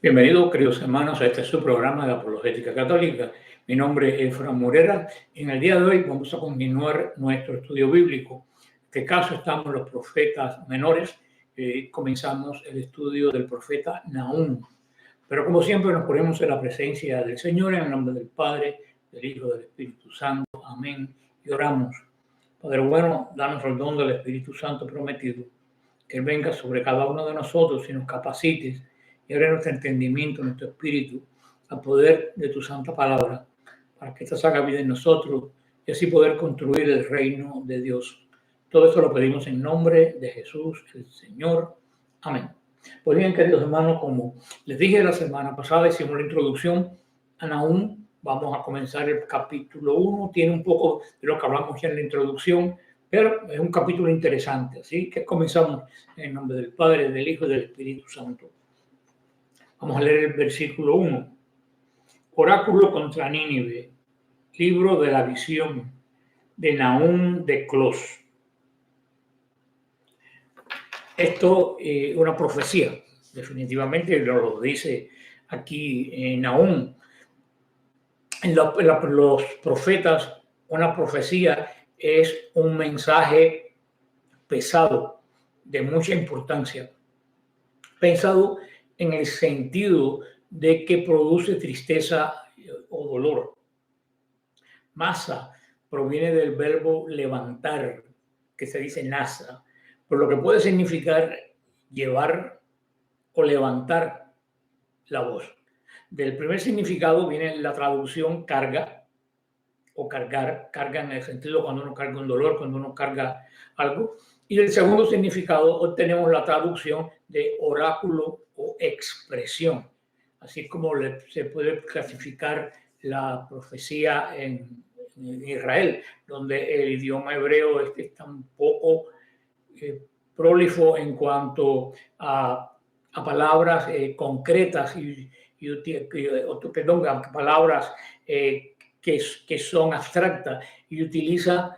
Bienvenidos, queridos hermanos, a este su programa de Apologética Católica. Mi nombre es Fran Morera. En el día de hoy vamos a continuar nuestro estudio bíblico. En este caso estamos los profetas menores. Comenzamos el estudio del profeta Nahum. Pero como siempre nos ponemos en la presencia del Señor en el nombre del Padre, del Hijo y del Espíritu Santo. Amén. Y oramos. Padre bueno, danos el don del Espíritu Santo prometido, que Él venga sobre cada uno de nosotros y nos capacites y abre nuestro entendimiento, nuestro espíritu, al poder de tu santa palabra, para que esta haga vida en nosotros y así poder construir el reino de Dios. Todo esto lo pedimos en nombre de Jesús, el Señor. Amén. Pues bien, queridos hermanos, como les dije la semana pasada, hicimos la introducción a Nahum. Vamos a comenzar el capítulo 1. Tiene un poco de lo que hablamos ya en la introducción, pero es un capítulo interesante. Así que comenzamos en nombre del Padre, del Hijo y del Espíritu Santo. Vamos a leer el versículo 1. Oráculo contra Nínive, libro de la visión de Nahum de Clos. Esto es una profecía, definitivamente lo dice aquí Nahum. En los profetas, una profecía es un mensaje pesado, de mucha importancia, pensado en el sentido de que produce tristeza o dolor. Masa proviene del verbo levantar, que se dice nasa, por lo que puede significar llevar o levantar la voz. Del primer significado viene la traducción carga o cargar, carga en el sentido cuando uno carga un dolor, cuando uno carga algo. Y del segundo significado obtenemos la traducción de oráculo o expresión, así como se puede clasificar la profecía en Israel, donde el idioma hebreo está un poco prolífico en cuanto a palabras concretas a palabras que son abstractas, y utiliza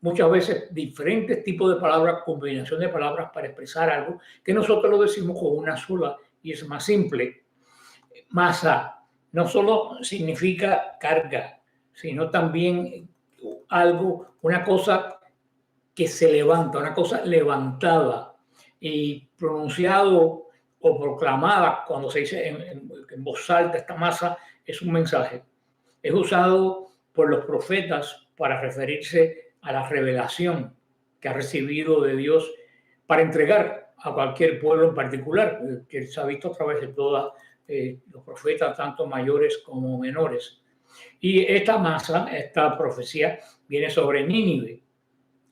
muchas veces diferentes tipos de palabras, combinación de palabras para expresar algo que nosotros lo decimos con una sola y es más simple. Masa no solo significa carga, sino también algo, una cosa que se levanta, una cosa levantada y pronunciado o proclamada. Cuando se dice en voz alta, esta masa es un mensaje. Es usado por los profetas para referirse a la revelación que ha recibido de Dios para entregar a cualquier pueblo en particular, que se ha visto a través de todos los profetas, tanto mayores como menores. Y esta masa, esta profecía, viene sobre Nínive,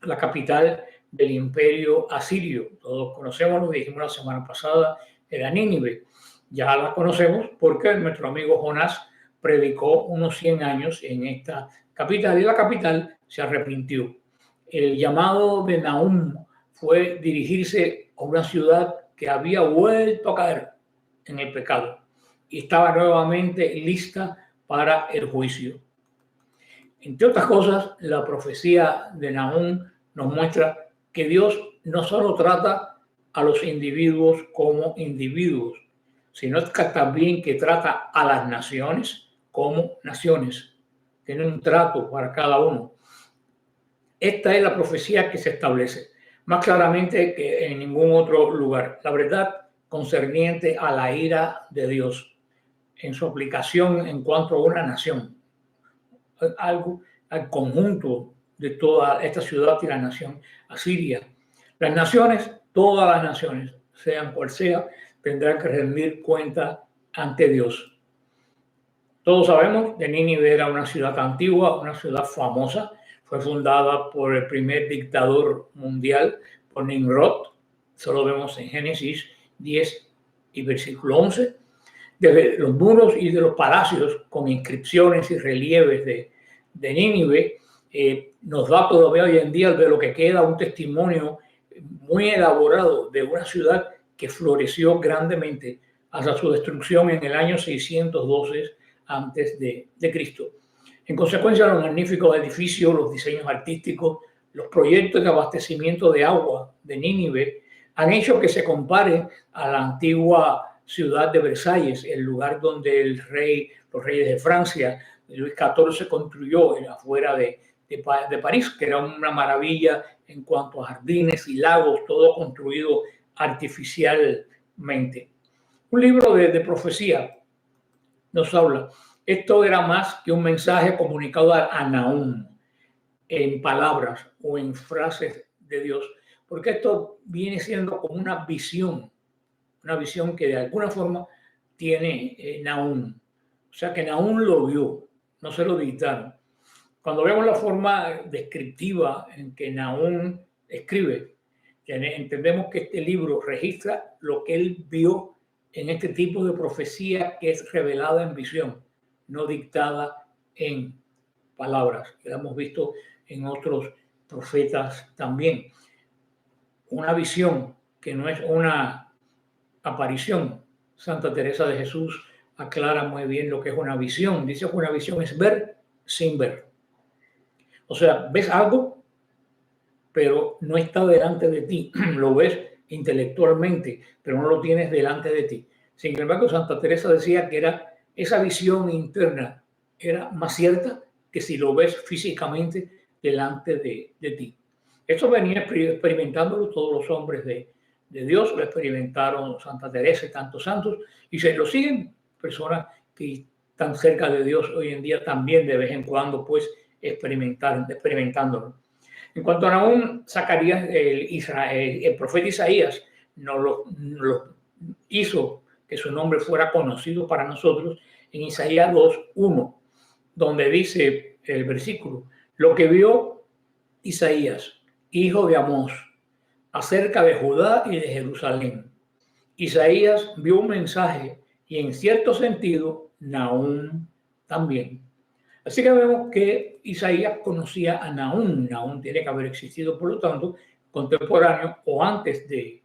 la capital del imperio asirio. Todos conocemos, lo dijimos la semana pasada, era Nínive. Ya la conocemos porque nuestro amigo Jonás predicó unos 100 años en esta capital y la capital se arrepintió. El llamado de Nahum fue dirigirse a una ciudad que había vuelto a caer en el pecado y estaba nuevamente lista para el juicio. Entre otras cosas, la profecía de Nahum nos muestra que Dios no solo trata a los individuos como individuos, sino que también que trata a las naciones como naciones. Tiene un trato para cada uno. Esta es la profecía que se establece más claramente que en ningún otro lugar. La verdad concerniente a la ira de Dios en su aplicación en cuanto a una nación, algo al conjunto de toda esta ciudad y la nación asiria. Las naciones, todas las naciones, sean cual sea, tendrán que rendir cuenta ante Dios. Todos sabemos que Nínive era una ciudad antigua, una ciudad famosa. Fue fundada por el primer dictador mundial, por Nimrod. Eso lo vemos en Génesis 10 y versículo 11. Desde los muros y de los palacios con inscripciones y relieves de Nínive, nos da todavía hoy en día de lo que queda un testimonio muy elaborado de una ciudad que floreció grandemente hasta su destrucción en el año 612 antes de Cristo. En consecuencia, los magníficos edificios, los diseños artísticos, los proyectos de abastecimiento de agua de Nínive han hecho que se compare a la antigua ciudad de Versalles, el lugar donde los reyes de Francia, Luis XIV, construyó afuera de París, que era una maravilla en cuanto a jardines y lagos, todo construido artificialmente. Un libro de profecía nos habla. Esto era más que un mensaje comunicado a Nahum en palabras o en frases de Dios, porque esto viene siendo como una visión que de alguna forma tiene Nahum. O sea que Nahum lo vio, no se lo dictaron. Cuando vemos la forma descriptiva en que Nahum escribe, entendemos que este libro registra lo que él vio en este tipo de profecía que es revelada en visión, no dictada en palabras, que la hemos visto en otros profetas también. Una visión que no es una aparición. Santa Teresa de Jesús aclara muy bien lo que es una visión. Dice que una visión es ver sin ver. O sea, ves algo, pero no está delante de ti. Lo ves intelectualmente, pero no lo tienes delante de ti. Sin embargo, Santa Teresa decía que esa visión interna era más cierta que si lo ves físicamente delante de ti. Esto venía experimentándolo todos los hombres de Dios, lo experimentaron Santa Teresa y tantos santos, y se lo siguen personas que están cerca de Dios hoy en día también de vez en cuando, pues, experimentándolo. En cuanto a Nahum, Zacarías, el profeta Isaías nos lo hizo que su nombre fuera conocido para nosotros en Isaías 2:1, donde dice el versículo: lo que vio Isaías, hijo de Amós, acerca de Judá y de Jerusalén. Isaías vio un mensaje y en cierto sentido Nahum también. Así que vemos que Isaías conocía a Nahum. Nahum tiene que haber existido, por lo tanto, contemporáneo o antes de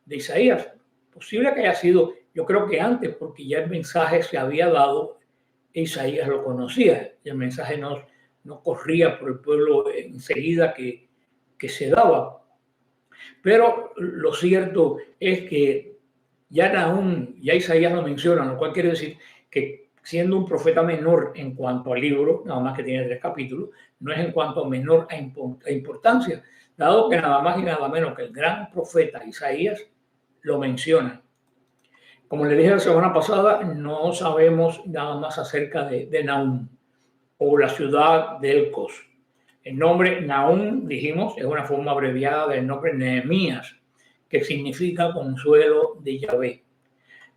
Isaías. Posible que haya sido, yo creo que antes, porque ya el mensaje se había dado e Isaías lo conocía. Y el mensaje no corría por el pueblo enseguida que se daba. Pero lo cierto es que ya Nahum, ya Isaías lo menciona, lo cual quiere decir que siendo un profeta menor en cuanto al libro, nada más que tiene 3 capítulos, no es en cuanto a menor a importancia, dado que nada más y nada menos que el gran profeta Isaías lo menciona. Como le dije la semana pasada, no sabemos nada más acerca de Nahum o la ciudad de Elcos. El nombre Nahum, dijimos, es una forma abreviada del nombre Nehemías, que significa consuelo de Yahvé.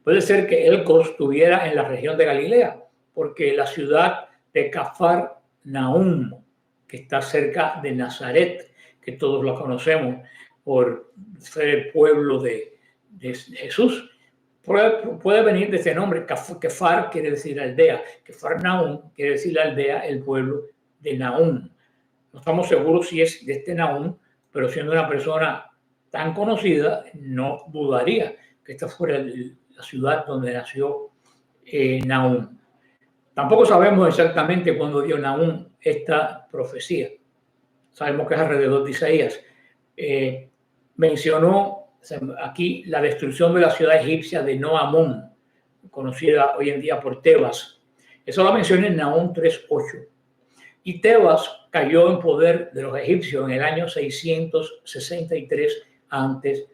Puede ser que Elcos estuviera en la región de Galilea, porque la ciudad de Cafarnaum, que está cerca de Nazaret, que todos la conocemos por ser el pueblo de Jesús, puede venir de ese nombre. Kefar quiere decir aldea, Cafarnaum quiere decir la aldea, el pueblo de Nahum. No estamos seguros si es de este Nahum, pero siendo una persona tan conocida, no dudaría que esta fuera la ciudad donde nació Nahum. Tampoco sabemos exactamente cuándo dio Nahum esta profecía. Sabemos que es alrededor de Isaías. Mencionó aquí la destrucción de la ciudad egipcia de No-Amón, conocida hoy en día por Tebas. Eso lo menciona en Nahum 3:8. Y Tebas cayó en poder de los egipcios en el año 663 a.C.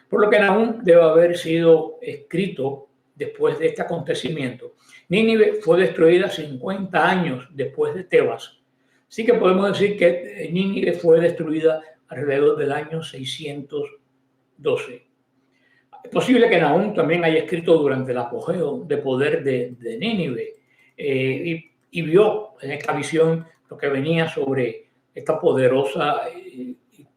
Por lo que Nahum debe haber sido escrito después de este acontecimiento. Nínive fue destruida 50 años después de Tebas. Así que podemos decir que Nínive fue destruida alrededor del año 612. Es posible que Nahum también haya escrito durante el apogeo de poder de Nínive y vio en esta visión lo que venía sobre esta poderosa,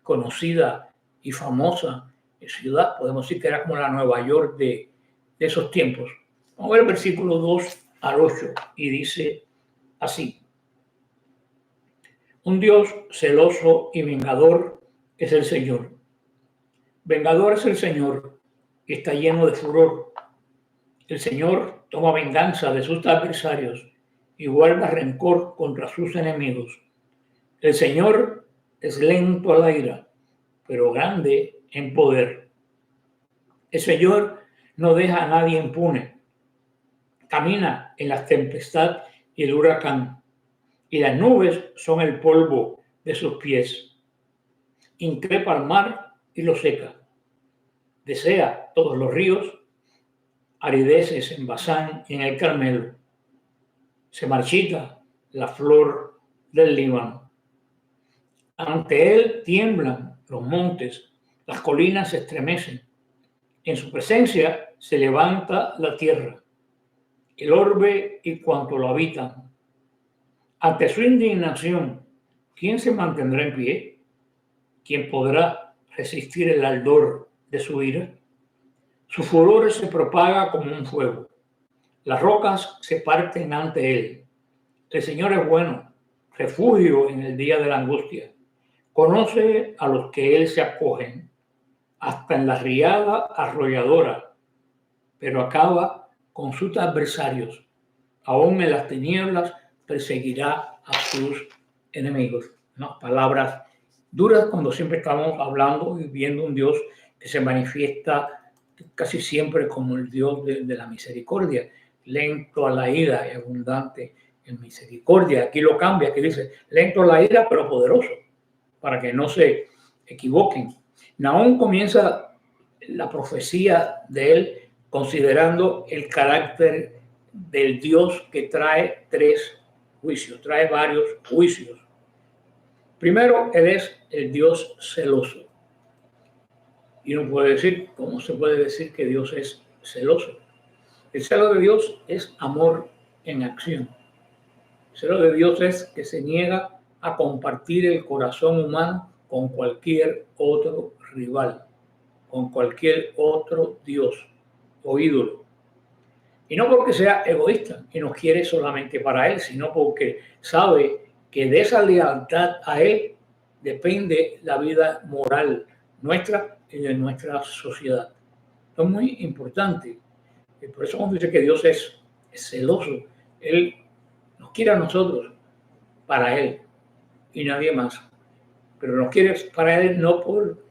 conocida y famosa ciudad. Podemos decir que era como la Nueva York de esos tiempos. Vamos a ver el versículo 2 al 8 y dice así: un Dios celoso y vengador es el Señor. Vengador es el Señor y está lleno de furor. El Señor toma venganza de sus adversarios y guarda rencor contra sus enemigos. El Señor es lento a la ira, pero grande en poder. El Señor no deja a nadie impune. Camina en la tempestad y el huracán, y las nubes son el polvo de sus pies. Increpa al mar y lo seca. Desea todos los ríos, arideces en Basán y en el Carmelo. Se marchita la flor del Líbano. Ante él tiemblan los montes, las colinas se estremecen. En su presencia se levanta la tierra, el orbe y cuanto lo habitan. Ante su indignación, ¿quién se mantendrá en pie? ¿Quién podrá resistir el ardor de su ira? Su furor se propaga como un fuego. Las rocas se parten ante él. El Señor es bueno, refugio en el día de la angustia. Conoce a los que él se acogen, hasta en la riada arrolladora, pero acaba con sus adversarios. Aún en las tinieblas perseguirá a sus enemigos. ¿No? Palabras duras cuando siempre estamos hablando y viendo un Dios que se manifiesta casi siempre como el Dios de la misericordia, lento a la ira y abundante en misericordia. Aquí lo cambia, aquí dice lento a la ira pero poderoso, para que no se equivoquen. Nahum comienza la profecía de él considerando el carácter del Dios que trae tres juicios, trae varios juicios. Primero, él es el Dios celoso. Y uno puede decir, ¿cómo se puede decir que Dios es celoso? El celo de Dios es amor en acción. El celo de Dios es que se niega a compartir el corazón humano con cualquier otro rival, con cualquier otro Dios o ídolo. Y no porque sea egoísta y nos quiere solamente para él, sino porque sabe que de esa lealtad a él depende la vida moral nuestra y de nuestra sociedad. Esto es muy importante. Y por eso cuando dice que Dios es celoso, él nos quiere a nosotros para él y nadie más. Pero nos quiere para él no por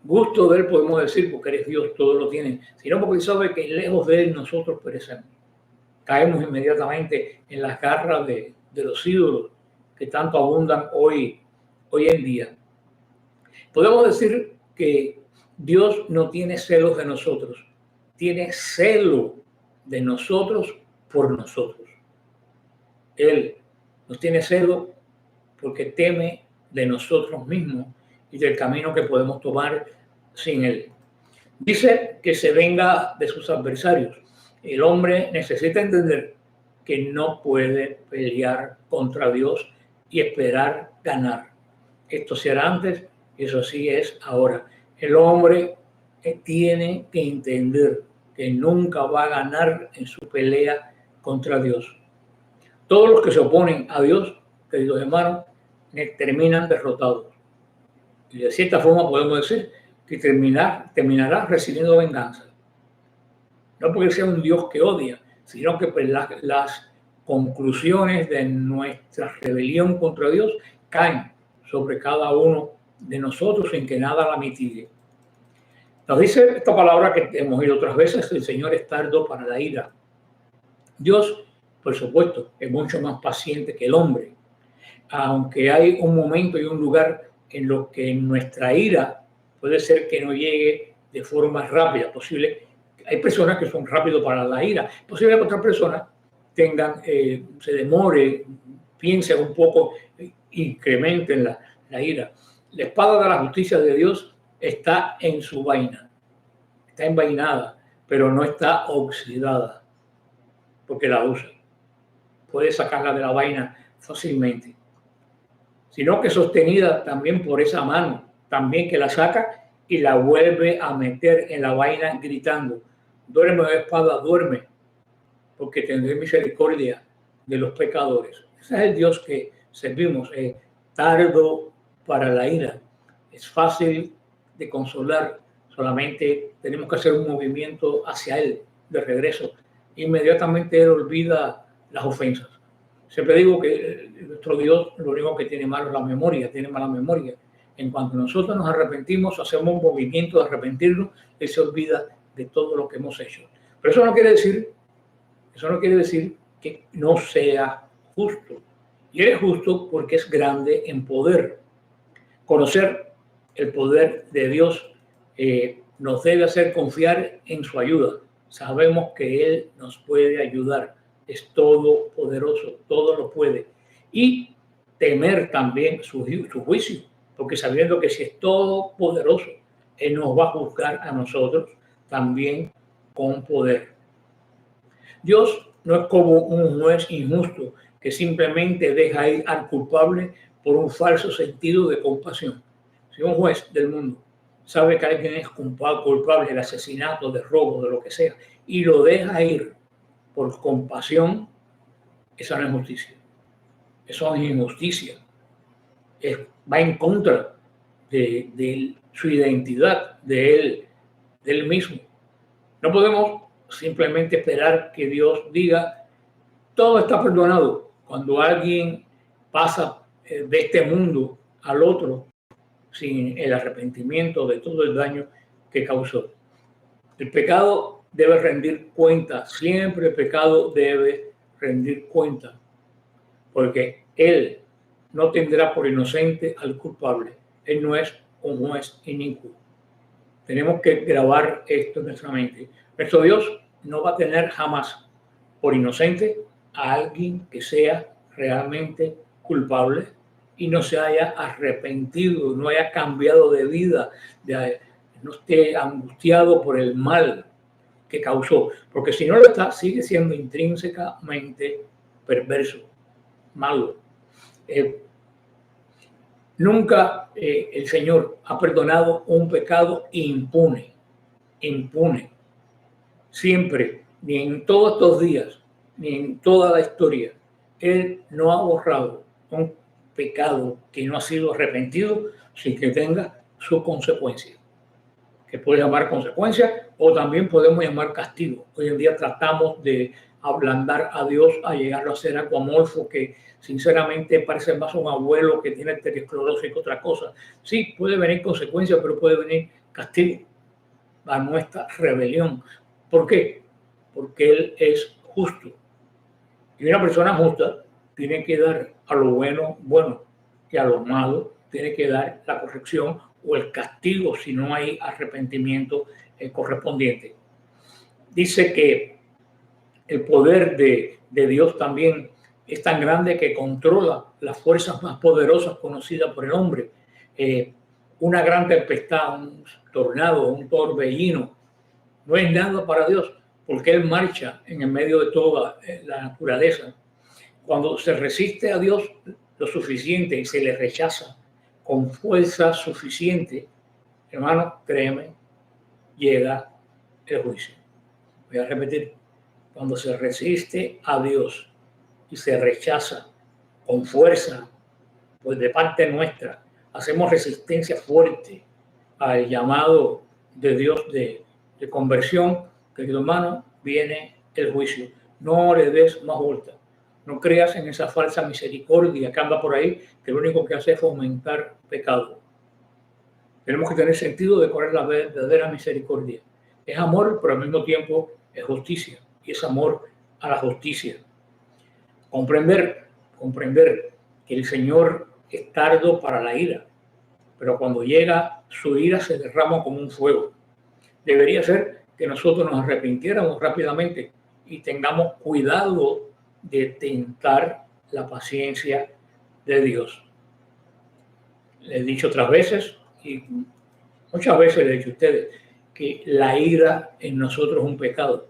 gusto de él, podemos decir, porque eres Dios, todo lo tiene, sino porque sabe que lejos de él nosotros perecemos. Caemos inmediatamente en las garras de los ídolos que tanto abundan hoy en día. Podemos decir que Dios no tiene celos de nosotros, tiene celo de nosotros por nosotros. Él nos tiene celo porque teme de nosotros mismos y del camino que podemos tomar sin él. Dice que se venga de sus adversarios. El hombre necesita entender que no puede pelear contra Dios y esperar ganar. Esto se hará antes, eso sí es ahora. El hombre tiene que entender que nunca va a ganar en su pelea contra Dios. Todos los que se oponen a Dios, queridos hermanos, terminan derrotados. Y de cierta forma podemos decir que terminará recibiendo venganza. No porque sea un Dios que odia, sino que pues, las conclusiones de nuestra rebelión contra Dios caen sobre cada uno de nosotros sin que nada la mitigue. Nos dice esta palabra que hemos oído otras veces, el Señor es tardo para la ira. Dios, por supuesto, es mucho más paciente que el hombre. Aunque hay un momento y un lugar en lo que nuestra ira puede ser que no llegue de forma rápida, posible. Hay personas que son rápidos para la ira, posible que otras personas se demore, piensen un poco, incrementen la ira. La espada de la justicia de Dios está en su vaina, está envainada, pero no está oxidada, porque la usa. Puede sacarla de la vaina fácilmente, sino que sostenida también por esa mano, también que la saca y la vuelve a meter en la vaina gritando, duerme, oh espada, duerme, porque tendré misericordia de los pecadores. Ese es el Dios que servimos, tardo para la ira, es fácil de consolar, solamente tenemos que hacer un movimiento hacia Él de regreso. Inmediatamente Él olvida las ofensas. Siempre digo que nuestro Dios lo único que tiene malo es la memoria, tiene mala memoria. En cuanto nosotros nos arrepentimos, hacemos un movimiento de arrepentirnos, Él se olvida de todo lo que hemos hecho. Pero eso no quiere decir que no sea justo. Y Él es justo porque es grande en poder. Conocer el poder de Dios nos debe hacer confiar en su ayuda. Sabemos que Él nos puede ayudar. Es todopoderoso, todo lo puede. Y temer también su juicio, porque sabiendo que si es todopoderoso, Él nos va a juzgar a nosotros también con poder. Dios no es como un juez injusto que simplemente deja ir al culpable por un falso sentido de compasión. Si un juez del mundo sabe que alguien es culpable de asesinato, de robo, de lo que sea, y lo deja ir por compasión, esa no es justicia. Eso es injusticia. Va en contra de su identidad, de él mismo. No podemos simplemente esperar que Dios diga, todo está perdonado. Cuando alguien pasa de este mundo al otro sin el arrepentimiento de todo el daño que causó. El pecado debe rendir cuenta, siempre el pecado debe rendir cuenta, porque Él no tendrá por inocente al culpable. Él no es un juez inicuo. Tenemos que grabar esto en nuestra mente. Nuestro Dios no va a tener jamás por inocente a alguien que sea realmente culpable y no se haya arrepentido, no haya cambiado de vida, no esté angustiado por el mal que causó. Porque si no lo está, sigue siendo intrínsecamente perverso, malo. Nunca el Señor ha perdonado un pecado impune. Siempre, ni en todos estos días, ni en toda la historia, Él no ha borrado un pecado que no ha sido arrepentido sin que tenga su consecuencia. Que puede llamar consecuencia o también podemos llamar castigo. Hoy en día tratamos de ablandar a Dios a llegar a ser acuamorfo, que sinceramente parece más un abuelo que tiene esclerosis que otra cosa. Sí, puede venir consecuencia, pero puede venir castigo a nuestra rebelión. ¿Por qué? Porque Él es justo. Y una persona justa tiene que dar a lo bueno, bueno, y a lo malo tiene que dar la corrección o el castigo si no hay arrepentimiento correspondiente. Dice que el poder de Dios también es tan grande que controla las fuerzas más poderosas conocidas por el hombre. Una gran tempestad, un tornado, un torbellino, no es nada para Dios, porque Él marcha en el medio de toda la naturaleza. Cuando se resiste a Dios lo suficiente y se le rechaza con fuerza suficiente, hermano, créeme, llega el juicio. Voy a repetir, cuando se resiste a Dios y se rechaza con fuerza, pues de parte nuestra, hacemos resistencia fuerte al llamado de Dios de conversión, querido hermano, viene el juicio. No le des más vuelta. No creas en esa falsa misericordia que anda por ahí, que lo único que hace es fomentar pecado. Tenemos que tener sentido de cuál es la verdadera misericordia. Es amor, pero al mismo tiempo es justicia. Y es amor a la justicia. Comprender que el Señor es tardo para la ira, pero cuando llega su ira se derrama como un fuego. Debería ser que nosotros nos arrepintiéramos rápidamente y tengamos cuidado de tentar la paciencia de Dios. Le he dicho otras veces y muchas veces le he dicho a ustedes que la ira en nosotros es un pecado.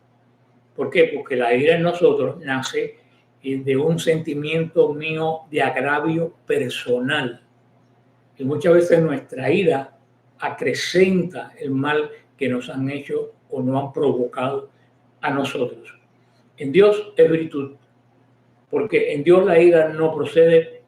¿Por qué? Porque la ira en nosotros nace de un sentimiento mío de agravio personal. Y muchas veces nuestra ira acrecenta el mal que nos han hecho o nos han provocado a nosotros. En Dios es virtud, porque en Dios la ira no procede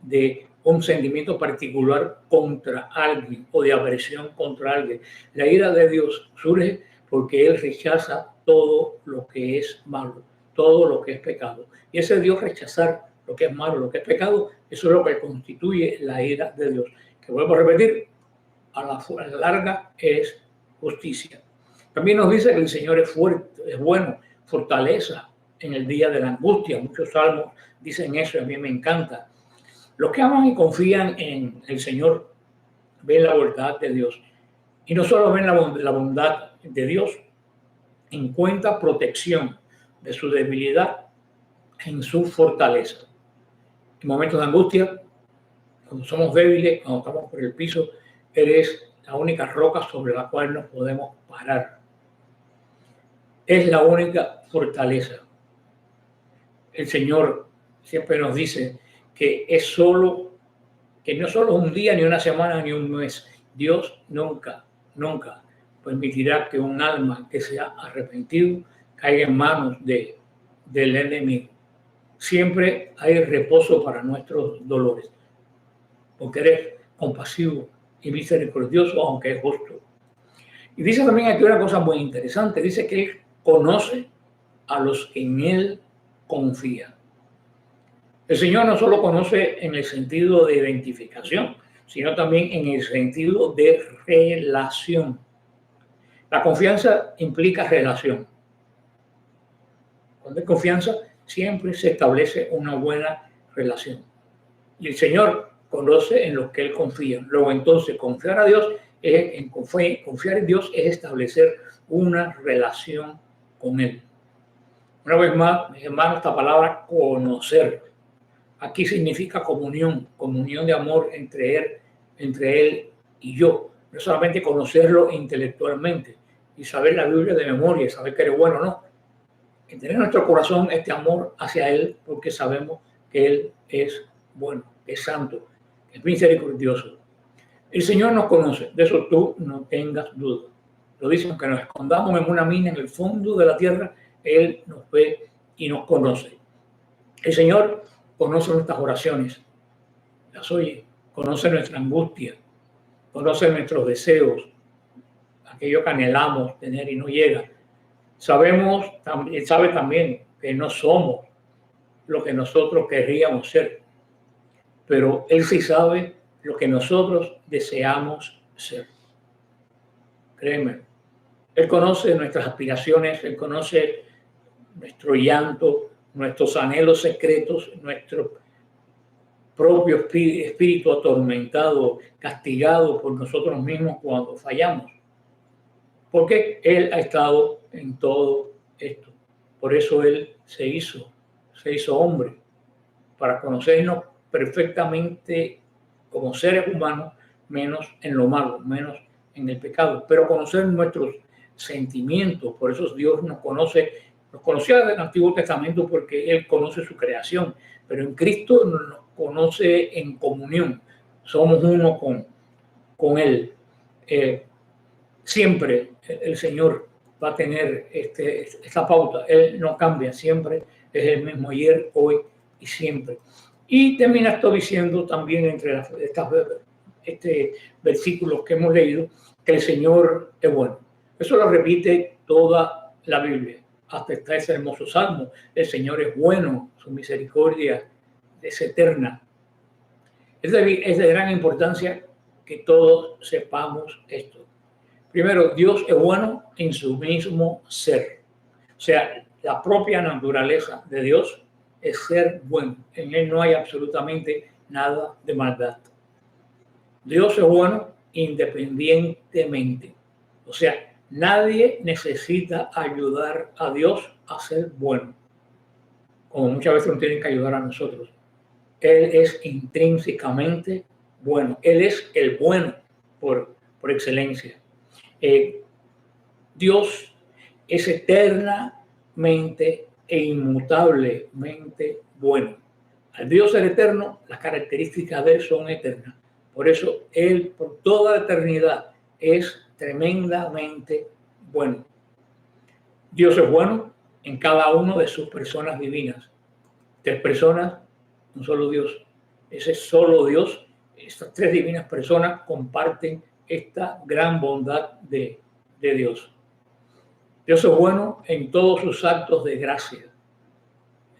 de un sentimiento particular contra alguien o de aversión contra alguien. La ira de Dios surge porque Él rechaza todo lo que es malo, todo lo que es pecado. Y ese Dios rechazar lo que es malo, lo que es pecado, eso es lo que constituye la ira de Dios. Que vuelvo a repetir, a la larga es justicia. También nos dice que el Señor es fuerte, es bueno, fortaleza en el día de la angustia. Muchos salmos dicen eso y a mí me encanta. Los que aman y confían en el Señor ven la bondad de Dios. Y no solo ven la bondad de Dios, encuentra protección de su debilidad en su fortaleza. En momentos de angustia, cuando somos débiles, cuando estamos por el piso, eres la única roca sobre la cual nos podemos parar. Es la única fortaleza. El Señor siempre nos dice que no solo un día, ni una semana, ni un mes. Dios nunca permitirá que un alma que se ha arrepentido caiga en manos del enemigo. Siempre hay reposo para nuestros dolores, porque eres compasivo y misericordioso, aunque es justo. Y dice también aquí una cosa muy interesante, dice que Él conoce a los que en Él confían. El Señor no solo conoce en el sentido de identificación, sino también en el sentido de relación. La confianza implica relación. Cuando hay confianza, siempre se establece una buena relación. Y el Señor conoce en los que Él confía. Luego, entonces, confiar en Dios es establecer una relación con Él. Una vez más, mis hermanos, esta palabra conocer aquí significa comunión de amor entre Él y yo. No solamente conocerlo intelectualmente y saber la Biblia de memoria y saber que eres bueno, no. Y tener en nuestro corazón este amor hacia Él porque sabemos que Él es bueno, que es santo, que es misericordioso. El Señor nos conoce, de eso tú no tengas duda. Lo dice, aunque nos escondamos en una mina en el fondo de la tierra, Él nos ve y nos conoce. El Señor conoce nuestras oraciones, las oye, conoce nuestra angustia, conoce nuestros deseos, aquello que anhelamos tener y no llega. Él sabe también que no somos lo que nosotros querríamos ser, pero Él sí sabe lo que nosotros deseamos ser. Créeme, Él conoce nuestras aspiraciones, Él conoce nuestro llanto, nuestros anhelos secretos, nuestro propio espíritu atormentado, castigado por nosotros mismos cuando fallamos. Porque Él ha estado en todo esto. Por eso Él se hizo hombre, para conocernos perfectamente como seres humanos, menos en lo malo, menos en el pecado, pero conocer nuestros sentimientos. Por eso Dios nos conocía del Antiguo Testamento porque Él conoce su creación, pero en Cristo nos conoce en comunión. Somos uno con Él. Siempre el Señor va a tener esta pauta. Él no cambia, siempre es el mismo ayer, hoy y siempre. Y termina esto diciendo también entre este versículos que hemos leído, que el Señor es bueno. Eso lo repite toda la Biblia. Hasta está ese hermoso salmo. El Señor es bueno, su misericordia es eterna. Es de gran importancia que todos sepamos esto. Primero, Dios es bueno en su mismo ser. O sea, la propia naturaleza de Dios es ser bueno. En Él no hay absolutamente nada de maldad. Dios es bueno independientemente. O sea, nadie necesita ayudar a Dios a ser bueno, como muchas veces nos tienen que ayudar a nosotros. Él es intrínsecamente bueno. Él es el bueno por excelencia. Dios es eternamente e inmutablemente bueno. Al Dios ser eterno, las características de Él son eternas. Por eso Él, por toda la eternidad, es tremendamente bueno. Dios es bueno en cada una de sus personas divinas. 3 personas, un solo Dios. Ese solo Dios, estas 3 divinas personas comparten esta gran bondad de Dios. Dios es bueno en todos sus actos de gracia.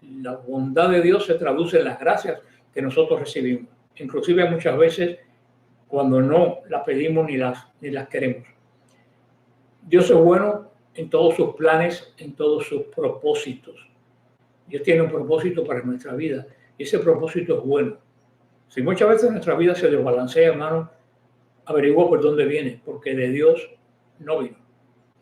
La bondad de Dios se traduce en las gracias que nosotros recibimos, inclusive muchas veces cuando no las pedimos ni las queremos. Dios es bueno en todos sus planes, en todos sus propósitos. Dios tiene un propósito para nuestra vida y ese propósito es bueno. Si muchas veces nuestra vida se desbalancea, hermano, averigua por dónde viene, porque de Dios no vino.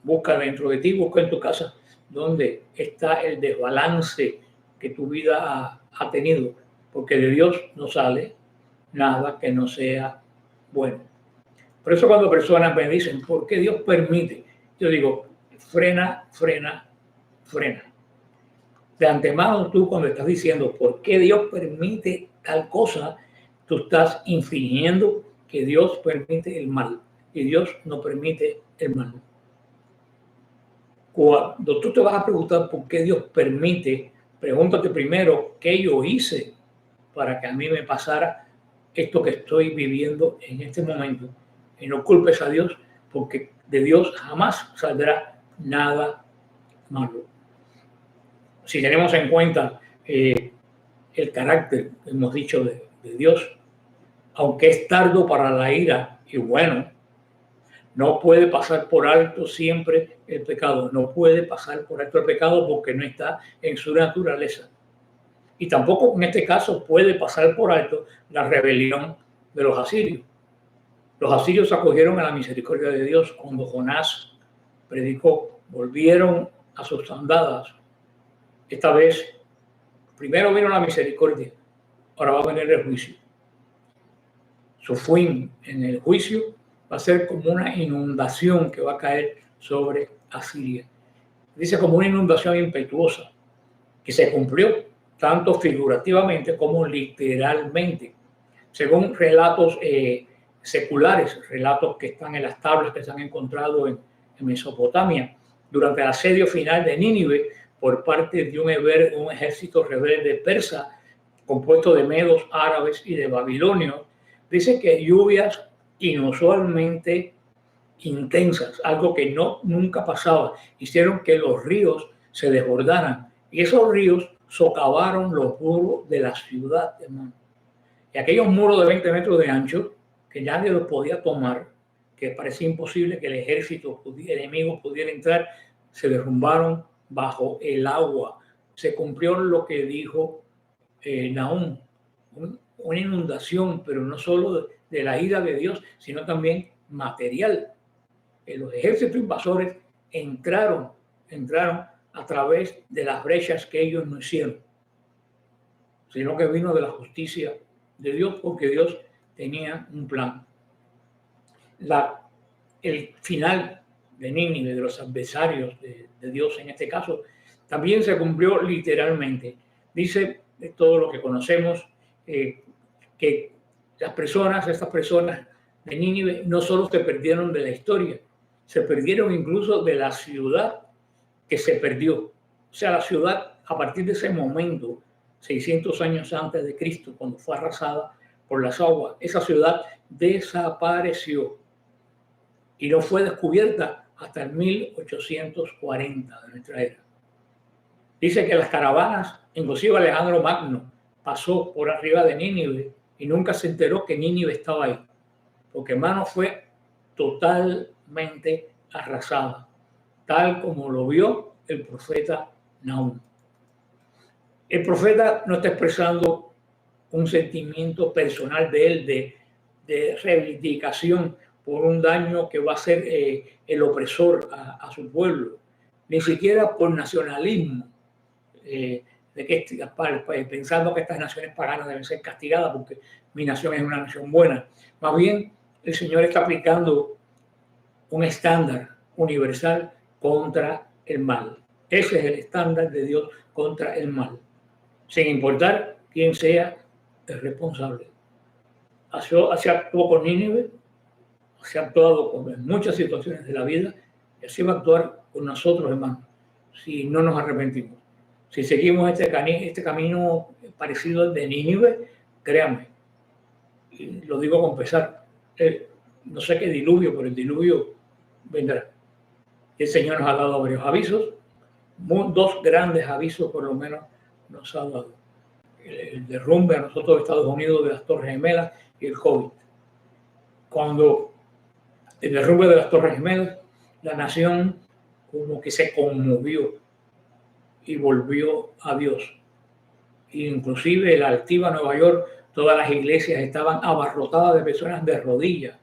Busca dentro de ti, busca en tu casa dónde está el desbalance que tu vida ha tenido, porque de Dios no sale nada que no sea bueno. Por eso cuando personas me dicen, ¿por qué Dios permite? Yo digo, frena, frena, frena. De antemano tú cuando estás diciendo, ¿por qué Dios permite tal cosa? Tú estás infringiendo que Dios permite el mal y Dios no permite el mal. Cuando tú te vas a preguntar por qué Dios permite, pregúntate primero qué yo hice para que a mí me pasara esto que estoy viviendo en este momento. Y no culpes a Dios, porque de Dios jamás saldrá nada malo. Si tenemos en cuenta el carácter, hemos dicho, de Dios, aunque es tardo para la ira y bueno, no puede pasar por alto siempre el pecado. No puede pasar por alto el pecado porque no está en su naturaleza. Y tampoco en este caso puede pasar por alto la rebelión de los asirios. Los asirios acogieron a la misericordia de Dios cuando Jonás predicó, volvieron a sus andadas. Esta vez, primero vino la misericordia, ahora va a venir el juicio. Su fin en el juicio va a ser como una inundación que va a caer sobre Asiria. Dice como una inundación impetuosa que se cumplió tanto figurativamente como literalmente, según relatos seculares, relatos que están en las tablas que se han encontrado en Mesopotamia, durante el asedio final de Nínive por parte de un ejército rebelde persa compuesto de medos, árabes y de babilonios. Dice que lluvias inusualmente intensas, algo que nunca pasaba, hicieron que los ríos se desbordaran y esos ríos socavaron los muros de la ciudad, hermano. Y aquellos muros de 20 metros de ancho que nadie los podía tomar, que parecía imposible que el ejército enemigo pudiera entrar, se derrumbaron bajo el agua. Se cumplió lo que dijo Nahum, una inundación, pero no solo de la ira de Dios, sino también material. Los ejércitos invasores entraron a través de las brechas que ellos no hicieron, sino que vino de la justicia de Dios, porque Dios tenía un plan. El final de Nínive, de los adversarios de Dios en este caso, también se cumplió literalmente. Dice de todo lo que conocemos que estas personas de Nínive no solo se perdieron de la historia, se perdieron incluso de la ciudad que se perdió. O sea, la ciudad a partir de ese momento, 600 años antes de Cristo, cuando fue arrasada por las aguas, esa ciudad desapareció y no fue descubierta hasta el 1840 de nuestra era. Dice que las caravanas, inclusive Alejandro Magno, pasó por arriba de Nínive y nunca se enteró que Nínive estaba ahí, porque hermano fue totalmente arrasada, tal como lo vio el profeta Nahum. El profeta no está expresando un sentimiento personal de él de reivindicación por un daño que va a hacer el opresor a su pueblo, ni siquiera por nacionalismo, pensando que estas naciones paganas deben ser castigadas porque mi nación es una nación buena. Más bien, el Señor está aplicando un estándar universal contra el mal. Ese es el estándar de Dios contra el mal, sin importar quién sea el responsable. Así actuó con Nínive, se ha actuado en muchas situaciones de la vida y así va a actuar con nosotros, hermanos, si no nos arrepentimos. Si seguimos este camino parecido al de Nínive, créanme, y lo digo con pesar, no sé qué diluvio, pero el diluvio vendrá. El Señor nos ha dado varios avisos, dos grandes avisos por lo menos nos ha dado. El derrumbe a nosotros de Estados Unidos de las Torres Gemelas y el COVID. Cuando el derrumbe de las Torres Gemelas, La nación como que se conmovió y volvió a Dios. Inclusive en la altiva Nueva York, todas las iglesias estaban abarrotadas de personas de rodillas,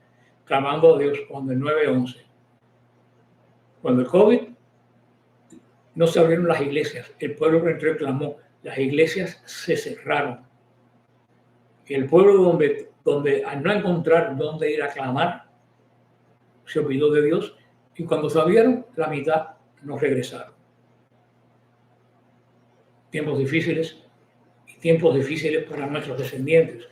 clamando a Dios cuando el 9/11. Cuando el COVID, no se abrieron las iglesias, el pueblo que entró y clamó, las iglesias se cerraron. Y el pueblo donde al no encontrar dónde ir a clamar, se olvidó de Dios, y cuando sabieron, la mitad no regresaron. Tiempos difíciles para nuestros descendientes.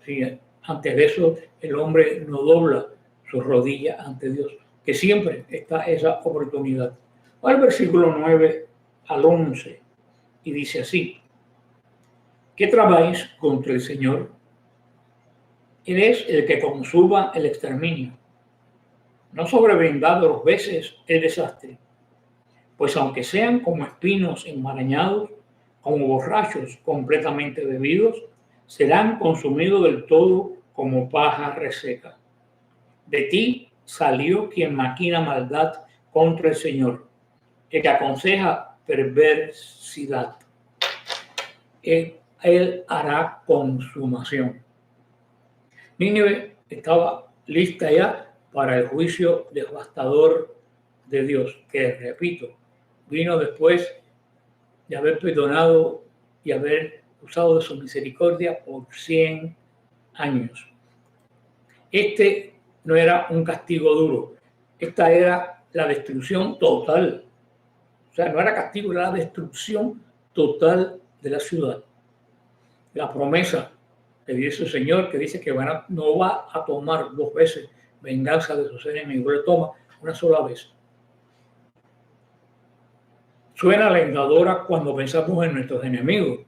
Sí, antes de eso, el hombre no dobla sus rodillas ante Dios, que siempre está esa oportunidad. Va al versículo 9 al 11 y dice así: ¿qué trabajáis contra el Señor? Él es el que consuma el exterminio. No sobrevendrá 2 veces el desastre, pues aunque sean como espinos enmarañados, como borrachos completamente bebidos, serán consumidos del todo como paja reseca. De ti salió quien maquina maldad contra el Señor, el que aconseja perversidad. Él hará consumación. Nínive estaba lista ya para el juicio devastador de Dios, que, repito, vino después de haber perdonado y haber usado de su misericordia por 100 años. Este no era un castigo duro, esta era la destrucción total. O sea, no era castigo, era la destrucción total de la ciudad. La promesa que dice el Señor, que dice que no va a tomar 2 veces venganza de sus enemigos, le toma una sola vez. Suena alentadora cuando pensamos en nuestros enemigos,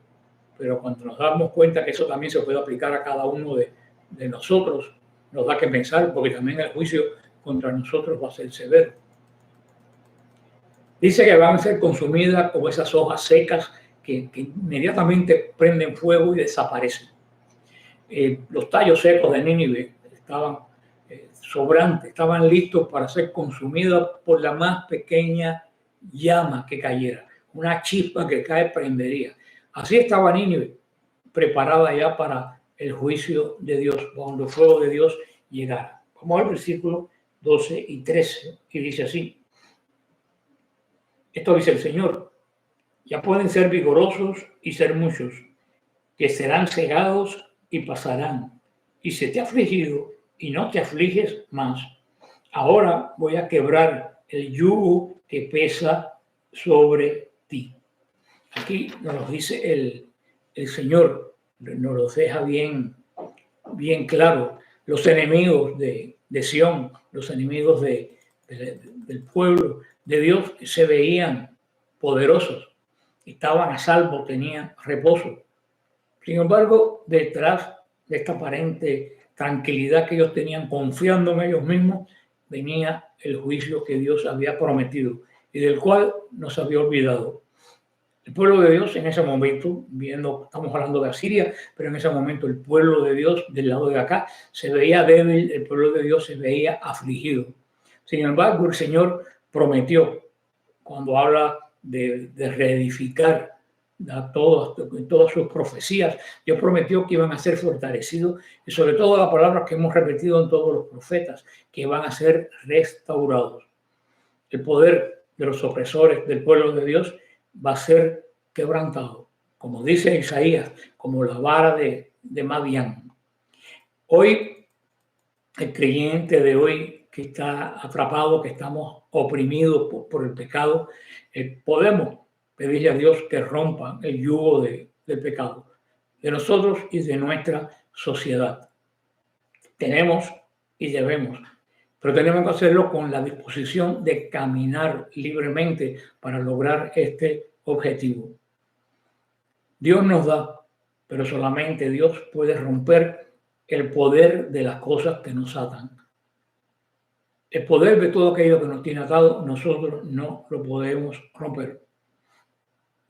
pero cuando nos damos cuenta que eso también se puede aplicar a cada uno de nosotros, nos da que pensar, porque también el juicio contra nosotros va a ser severo. Dice que van a ser consumidas como esas hojas secas que inmediatamente prenden fuego y desaparecen. Los tallos secos de Nínive estaban sobrantes, estaban listos para ser consumidos por la más pequeña llama que cayera. Una chispa que cae prendería. Así estaba Nínive, preparada ya para el juicio de Dios, cuando el fuego de Dios llegara. Vamos al versículo 12 y 13, y dice así: esto dice el Señor: ya pueden ser vigorosos y ser muchos, que serán cegados y pasarán, y se te ha afligido y no te afliges más. Ahora voy a quebrar el yugo que pesa sobre ti. Aquí nos lo dice el Señor, nos lo deja bien claro. Los enemigos de Sión, los enemigos del pueblo de Dios se veían poderosos, estaban a salvo, tenían reposo. Sin embargo, detrás de esta aparente tranquilidad que ellos tenían, confiando en ellos mismos, venía el juicio que Dios había prometido y del cual nos había olvidado. El pueblo de Dios en ese momento, estamos hablando de Asiria, pero en ese momento el pueblo de Dios del lado de acá se veía débil, el pueblo de Dios se veía afligido. Sin embargo, el Señor prometió, cuando habla de reedificar todas sus profecías, Dios prometió que iban a ser fortalecidos, y sobre todo las palabras que hemos repetido en todos los profetas, que van a ser restaurados. El poder de los opresores del pueblo de Dios va a ser quebrantado, como dice Isaías, como la vara de Madián. Hoy, el creyente de hoy que está atrapado, que estamos oprimidos por el pecado, podemos pedirle a Dios que rompa el yugo del pecado, de nosotros y de nuestra sociedad. Tenemos y debemos, pero tenemos que hacerlo con la disposición de caminar libremente para lograr este objetivo. Dios nos da, pero solamente Dios puede romper el poder de las cosas que nos atan. El poder de todo aquello que nos tiene atado, nosotros no lo podemos romper.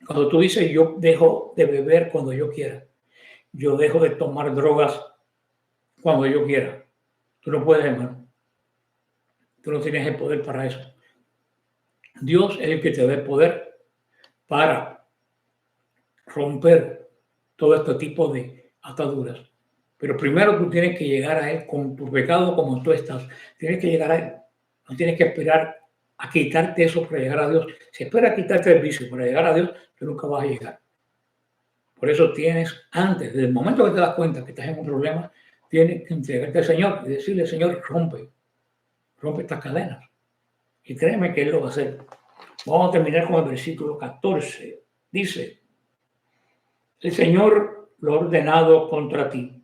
Cuando tú dices, yo dejo de beber cuando yo quiera, yo dejo de tomar drogas cuando yo quiera, tú no puedes, hermano. Tú no tienes el poder para eso. Dios es el que te da el poder para romper todo este tipo de ataduras. Pero primero tú tienes que llegar a Él con tu pecado como tú estás. Tienes que llegar a Él. No tienes que esperar a quitarte eso para llegar a Dios. Si esperas quitarte el vicio para llegar a Dios, tú nunca vas a llegar. Por eso tienes, antes, desde el momento que te das cuenta que estás en un problema, tienes que entregarte al Señor y decirle, Señor, rompe estas cadenas. Y créeme que Él lo va a hacer. Vamos a terminar con el versículo 14. Dice, el Señor lo ha ordenado contra ti.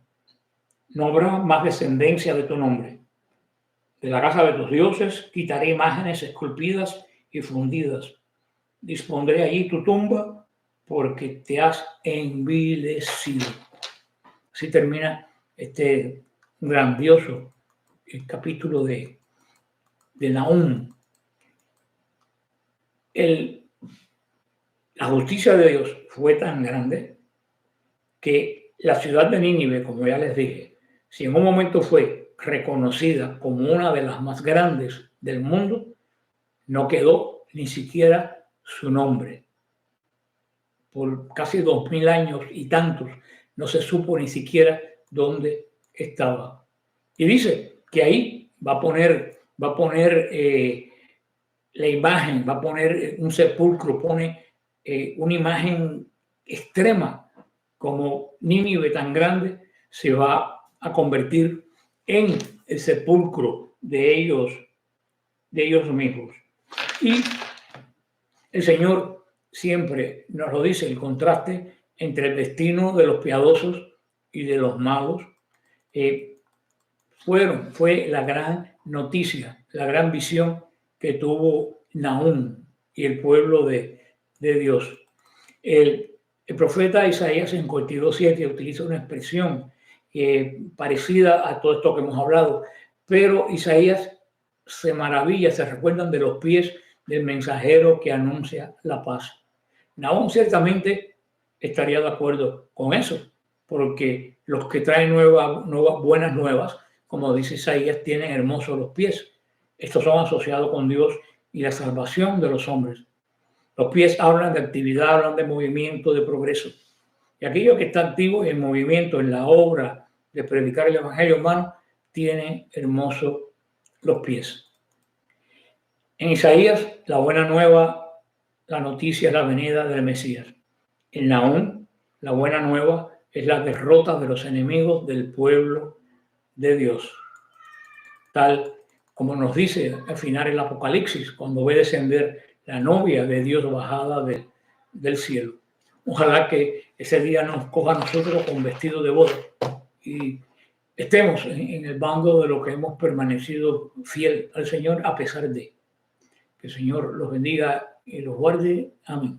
No habrá más descendencia de tu nombre. De la casa de tus dioses quitaré imágenes esculpidas y fundidas. Dispondré allí tu tumba porque te has envilecido. Así termina este grandioso capítulo de Nahum. La justicia de Dios fue tan grande que la ciudad de Nínive, como ya les dije, si en un momento fue reconocida como una de las más grandes del mundo, no quedó ni siquiera su nombre. Por casi 2000 años y tantos no se supo ni siquiera dónde estaba. Y dice que ahí va a poner la imagen, va a poner un sepulcro, pone una imagen extrema, como Nínive tan grande se va a convertir en el sepulcro de ellos mismos. Y el Señor siempre nos lo dice, el contraste entre el destino de los piadosos y de los malos. Fue la gran noticia, la gran visión que tuvo Nahum y el pueblo de Dios. El profeta Isaías en 42:7 utiliza una expresión parecida a todo esto que hemos hablado, pero Isaías se maravilla, se recuerdan de los pies del mensajero que anuncia la paz. Nahum ciertamente estaría de acuerdo con eso, porque los que traen buenas nuevas, como dice Isaías, tienen hermosos los pies. Estos son asociados con Dios y la salvación de los hombres. Los pies hablan de actividad, hablan de movimiento, de progreso. Y aquello que está activo en movimiento, en la obra de predicar el evangelio humano, tiene hermosos los pies. En Isaías, la buena nueva, la noticia es la venida del Mesías. En Nahum, la buena nueva es la derrota de los enemigos del pueblo de Dios. Tal como nos dice al final el Apocalipsis, cuando ve descender la novia de Dios bajada del cielo. Ojalá que ese día nos coja a nosotros con vestido de boda y estemos en el bando de los que hemos permanecido fiel al Señor a pesar de. Que el Señor los bendiga y los guarde. Amén.